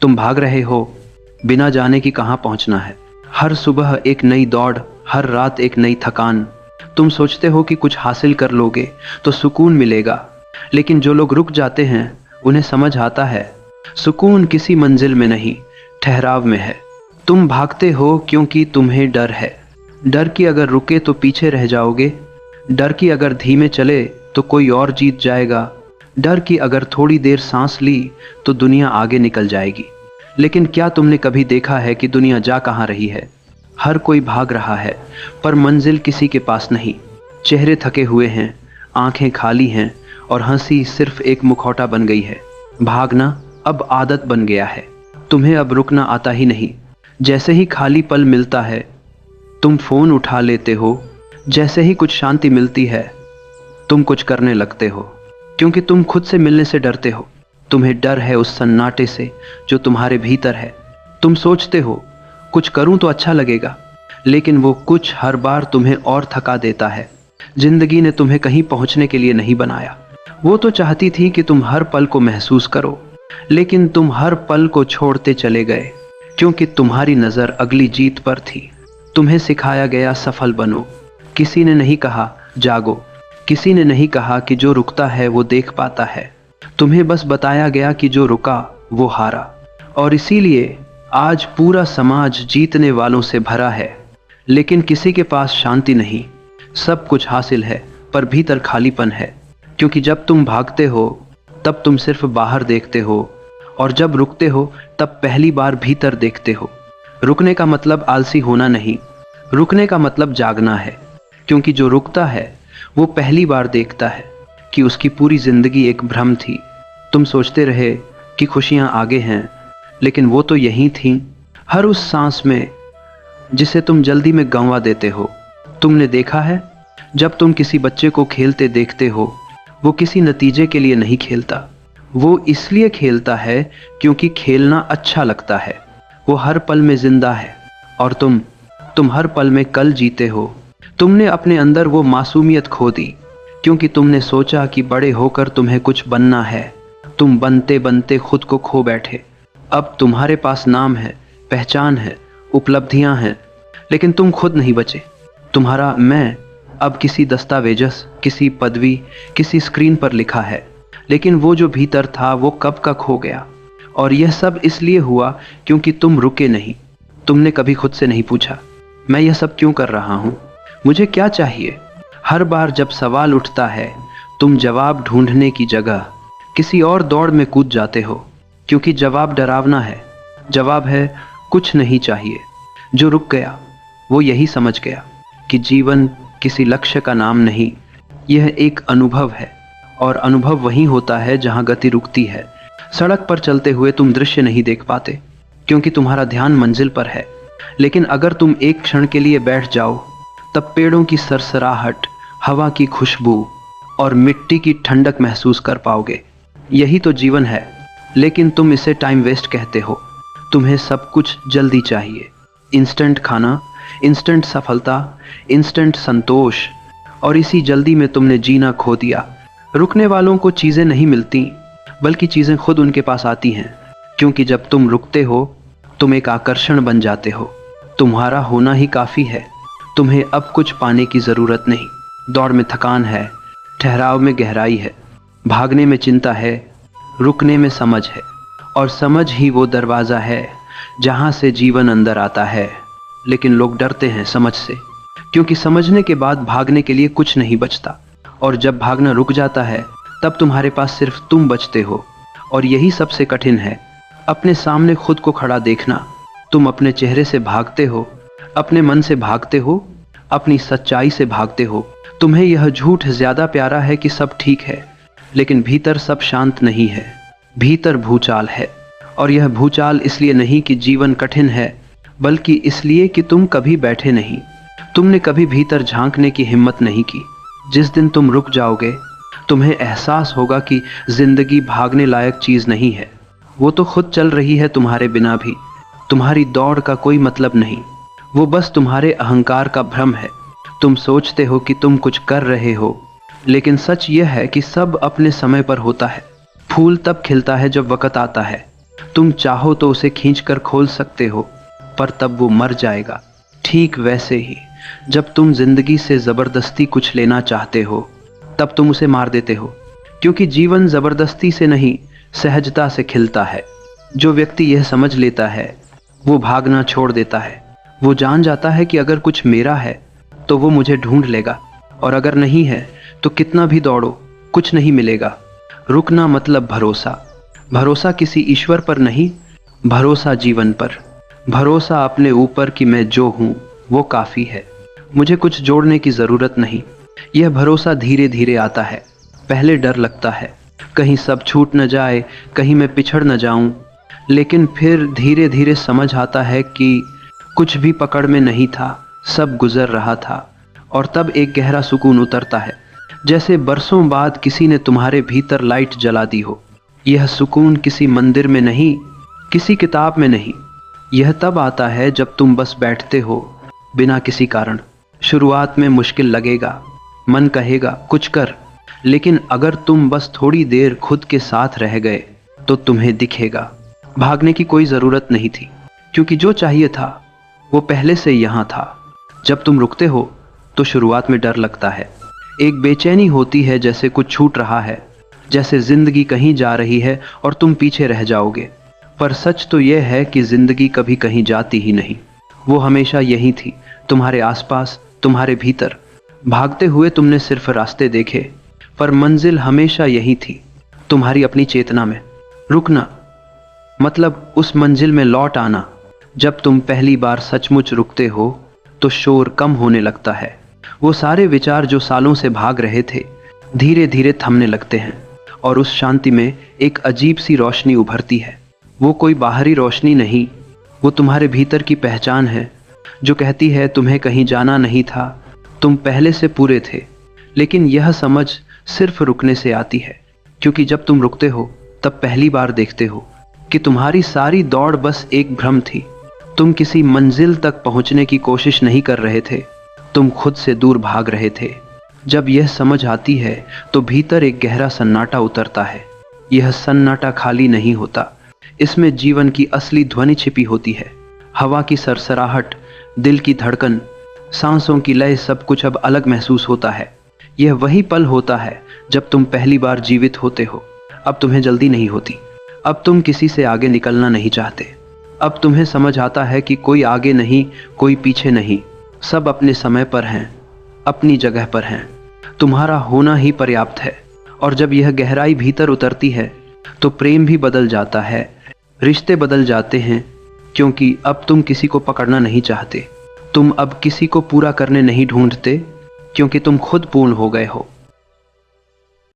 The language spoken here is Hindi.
तुम भाग रहे हो बिना जाने कि कहाँ पहुँचना है। हर सुबह एक नई दौड़, हर रात एक नई थकान। तुम सोचते हो कि कुछ हासिल कर लोगे तो सुकून मिलेगा, लेकिन जो लोग रुक जाते हैं उन्हें समझ आता है सुकून किसी मंजिल में नहीं, ठहराव में है। तुम भागते हो क्योंकि तुम्हें डर है। डर कि अगर रुके तो पीछे रह जाओगे, डर कि अगर धीमे चले तो कोई और जीत जाएगा, डर कि अगर थोड़ी देर सांस ली तो दुनिया आगे निकल जाएगी। लेकिन क्या तुमने कभी देखा है कि दुनिया जा कहाँ रही है? हर कोई भाग रहा है पर मंजिल किसी के पास नहीं। चेहरे थके हुए हैं, आंखें खाली हैं और हंसी सिर्फ एक मुखौटा बन गई है। भागना अब आदत बन गया है, तुम्हें अब रुकना आता ही नहीं। जैसे ही खाली पल मिलता है तुम फोन उठा लेते हो, जैसे ही कुछ शांति मिलती है तुम कुछ करने लगते हो, क्योंकि तुम खुद से मिलने से डरते हो। तुम्हें डर है उस सन्नाटे से जो तुम्हारे भीतर है। तुम सोचते हो कुछ करूं तो अच्छा लगेगा, लेकिन वो कुछ हर बार तुम्हें और थका देता है। जिंदगी ने तुम्हें कहीं पहुंचने के लिए नहीं बनाया। वो तो चाहती थी कि तुम हर पल को महसूस करो, लेकिन तुम हर पल को छोड़ते चले गए क्योंकि तुम्हारी नज़र अगली जीत पर थी। तुम्हें सिखाया गया सफल बनो, किसी ने नहीं कहा जागो, किसी ने नहीं कहा कि जो रुकता है वो देख पाता है। तुम्हें बस बताया गया कि जो रुका वो हारा। और इसीलिए आज पूरा समाज जीतने वालों से भरा है, लेकिन किसी के पास शांति नहीं। सब कुछ हासिल है पर भीतर खालीपन है, क्योंकि जब तुम भागते हो तब तुम सिर्फ बाहर देखते हो, और जब रुकते हो तब पहली बार भीतर देखते हो। रुकने का मतलब आलसी होना नहीं, रुकने का मतलब जागना है, क्योंकि जो रुकता है वो पहली बार देखता है कि उसकी पूरी जिंदगी एक भ्रम थी। तुम सोचते रहे कि खुशियां आगे हैं, लेकिन वो तो यहीं थीं, हर उस सांस में जिसे तुम जल्दी में गंवा देते हो। तुमने देखा है, जब तुम किसी बच्चे को खेलते देखते हो वो किसी नतीजे के लिए नहीं खेलता, वो इसलिए खेलता है क्योंकि खेलना अच्छा लगता है। वो हर पल में जिंदा है और तुम हर पल में कल जीते हो। तुमने अपने अंदर वो मासूमियत खो दी क्योंकि तुमने सोचा कि बड़े होकर तुम्हें कुछ बनना है। तुम बनते बनते खुद को खो बैठे। अब तुम्हारे पास नाम है, पहचान है, उपलब्धियां हैं, लेकिन तुम खुद नहीं बचे। तुम्हारा मैं अब किसी दस्तावेजस, किसी पदवी, किसी स्क्रीन पर लिखा है, लेकिन वो जो भीतर था वो कब का खो गया। और यह सब इसलिए हुआ क्योंकि तुम रुके नहीं। तुमने कभी खुद से नहीं पूछा मैं यह सब क्यों कर रहा हूँ, मुझे क्या चाहिए। हर बार जब सवाल उठता है तुम जवाब ढूंढने की जगह किसी और दौड़ में कूद जाते हो, क्योंकि जवाब डरावना है। जवाब है कुछ नहीं चाहिए। जो रुक गया वो यही समझ गया कि जीवन किसी लक्ष्य का नाम नहीं, यह एक अनुभव है, और अनुभव वहीं होता है जहां गति रुकती है। सड़क पर चलते हुए तुम दृश्य नहीं देख पाते क्योंकि तुम्हारा ध्यान मंजिल पर है, लेकिन अगर तुम एक क्षण के लिए बैठ जाओ तब पेड़ों की सरसराहट, हवा की खुशबू और मिट्टी की ठंडक महसूस कर पाओगे। यही तो जीवन है, लेकिन तुम इसे टाइम वेस्ट कहते हो। तुम्हें सब कुछ जल्दी चाहिए, इंस्टेंट खाना, इंस्टेंट सफलता, इंस्टेंट संतोष, और इसी जल्दी में तुमने जीना खो दिया। रुकने वालों को चीज़ें नहीं मिलती, बल्कि चीज़ें खुद उनके पास आती हैं, क्योंकि जब तुम रुकते हो तुम एक आकर्षण बन जाते हो। तुम्हारा होना ही काफ़ी है, तुम्हें अब कुछ पाने की ज़रूरत नहीं। दौड़ में थकान है, ठहराव में गहराई है, भागने में चिंता है, रुकने में समझ है, और समझ ही वो दरवाज़ा है जहाँ से जीवन अंदर आता है। लेकिन लोग डरते हैं समझ से, क्योंकि समझने के बाद भागने के लिए कुछ नहीं बचता, और जब भागना रुक जाता है तब तुम्हारे पास सिर्फ तुम बचते हो। और यही सबसे कठिन है, अपने सामने खुद को खड़ा देखना। तुम अपने चेहरे से भागते हो, अपने मन से भागते हो, अपनी सच्चाई से भागते हो। तुम्हें यह झूठ ज़्यादा प्यारा है कि सब ठीक है, लेकिन भीतर सब शांत नहीं है। भीतर भूचाल है, और यह भूचाल इसलिए नहीं कि जीवन कठिन है, बल्कि इसलिए कि तुम कभी बैठे नहीं। तुमने कभी भीतर झांकने की हिम्मत नहीं की। जिस दिन तुम रुक जाओगे तुम्हें एहसास होगा कि जिंदगी भागने लायक चीज़ नहीं है, वो तो खुद चल रही है तुम्हारे बिना भी। तुम्हारी दौड़ का कोई मतलब नहीं, वो बस तुम्हारे अहंकार का भ्रम है। तुम सोचते हो कि तुम कुछ कर रहे हो, लेकिन सच यह है कि सब अपने समय पर होता है। फूल तब खिलता है जब वक़्त आता है, तुम चाहो तो उसे खींचकर खोल सकते हो, पर तब वो मर जाएगा। ठीक वैसे ही जब तुम जिंदगी से जबरदस्ती कुछ लेना चाहते हो, तब तुम उसे मार देते हो, क्योंकि जीवन जबरदस्ती से नहीं, सहजता से खिलता है। जो व्यक्ति यह समझ लेता है वो भागना छोड़ देता है। वो जान जाता है कि अगर कुछ मेरा है तो वो मुझे ढूंढ लेगा, और अगर नहीं है तो कितना भी दौड़ो कुछ नहीं मिलेगा। रुकना मतलब भरोसा। भरोसा किसी ईश्वर पर नहीं, भरोसा जीवन पर। भरोसा अपने ऊपर कि मैं जो हूँ वो काफ़ी है, मुझे कुछ जोड़ने की ज़रूरत नहीं। यह भरोसा धीरे धीरे आता है। पहले डर लगता है, कहीं सब छूट न जाए, कहीं मैं पिछड़ न जाऊं। लेकिन फिर धीरे धीरे समझ आता है कि कुछ भी पकड़ में नहीं था, सब गुजर रहा था। और तब एक गहरा सुकून उतरता है, जैसे बरसों बाद किसी ने तुम्हारे भीतर लाइट जला दी हो। यह सुकून किसी मंदिर में नहीं, किसी किताब में नहीं। यह तब आता है जब तुम बस बैठते हो बिना किसी कारण। शुरुआत में मुश्किल लगेगा, मन कहेगा कुछ कर, लेकिन अगर तुम बस थोड़ी देर खुद के साथ रह गए तो तुम्हें दिखेगा। भागने की कोई ज़रूरत नहीं थी, क्योंकि जो चाहिए था वो पहले से यहाँ था। जब तुम रुकते हो तो शुरुआत में डर लगता है, एक बेचैनी होती है, जैसे कुछ छूट रहा है, जैसे जिंदगी कहीं जा रही है और तुम पीछे रह जाओगे। पर सच तो यह है कि जिंदगी कभी कहीं जाती ही नहीं, वो हमेशा यही थी, तुम्हारे आसपास, तुम्हारे भीतर। भागते हुए तुमने सिर्फ रास्ते देखे, पर मंजिल हमेशा यही थी, तुम्हारी अपनी चेतना में। रुकना मतलब उस मंजिल में लौट आना। जब तुम पहली बार सचमुच रुकते हो तो शोर कम होने लगता है। वो सारे विचार जो सालों से भाग रहे थे धीरे धीरे थमने लगते हैं, और उस शांति में एक अजीब सी रोशनी उभरती है। वो कोई बाहरी रोशनी नहीं, वो तुम्हारे भीतर की पहचान है, जो कहती है तुम्हें कहीं जाना नहीं था, तुम पहले से पूरे थे। लेकिन यह समझ सिर्फ रुकने से आती है, क्योंकि जब तुम रुकते हो तब पहली बार देखते हो कि तुम्हारी सारी दौड़ बस एक भ्रम थी। तुम किसी मंजिल तक पहुंचने की कोशिश नहीं कर रहे थे, तुम खुद से दूर भाग रहे थे। जब यह समझ आती है तो भीतर एक गहरा सन्नाटा उतरता है। यह सन्नाटा खाली नहीं होता, इसमें जीवन की असली ध्वनि छिपी होती है। हवा की सरसराहट, दिल की धड़कन, सांसों की लय, सब कुछ अब अलग महसूस होता है। यह वही पल होता है जब तुम पहली बार जीवित होते हो। अब तुम्हें जल्दी नहीं होती, अब तुम किसी से आगे निकलना नहीं चाहते। अब तुम्हें समझ आता है कि कोई आगे नहीं, कोई पीछे नहीं, सब अपने समय पर हैं, अपनी जगह पर हैं। तुम्हारा होना ही पर्याप्त है। और जब यह गहराई भीतर उतरती है तो प्रेम भी बदल जाता है, रिश्ते बदल जाते हैं, क्योंकि अब तुम किसी को पकड़ना नहीं चाहते। तुम अब किसी को पूरा करने नहीं ढूंढते, क्योंकि तुम खुद पूर्ण हो गए हो।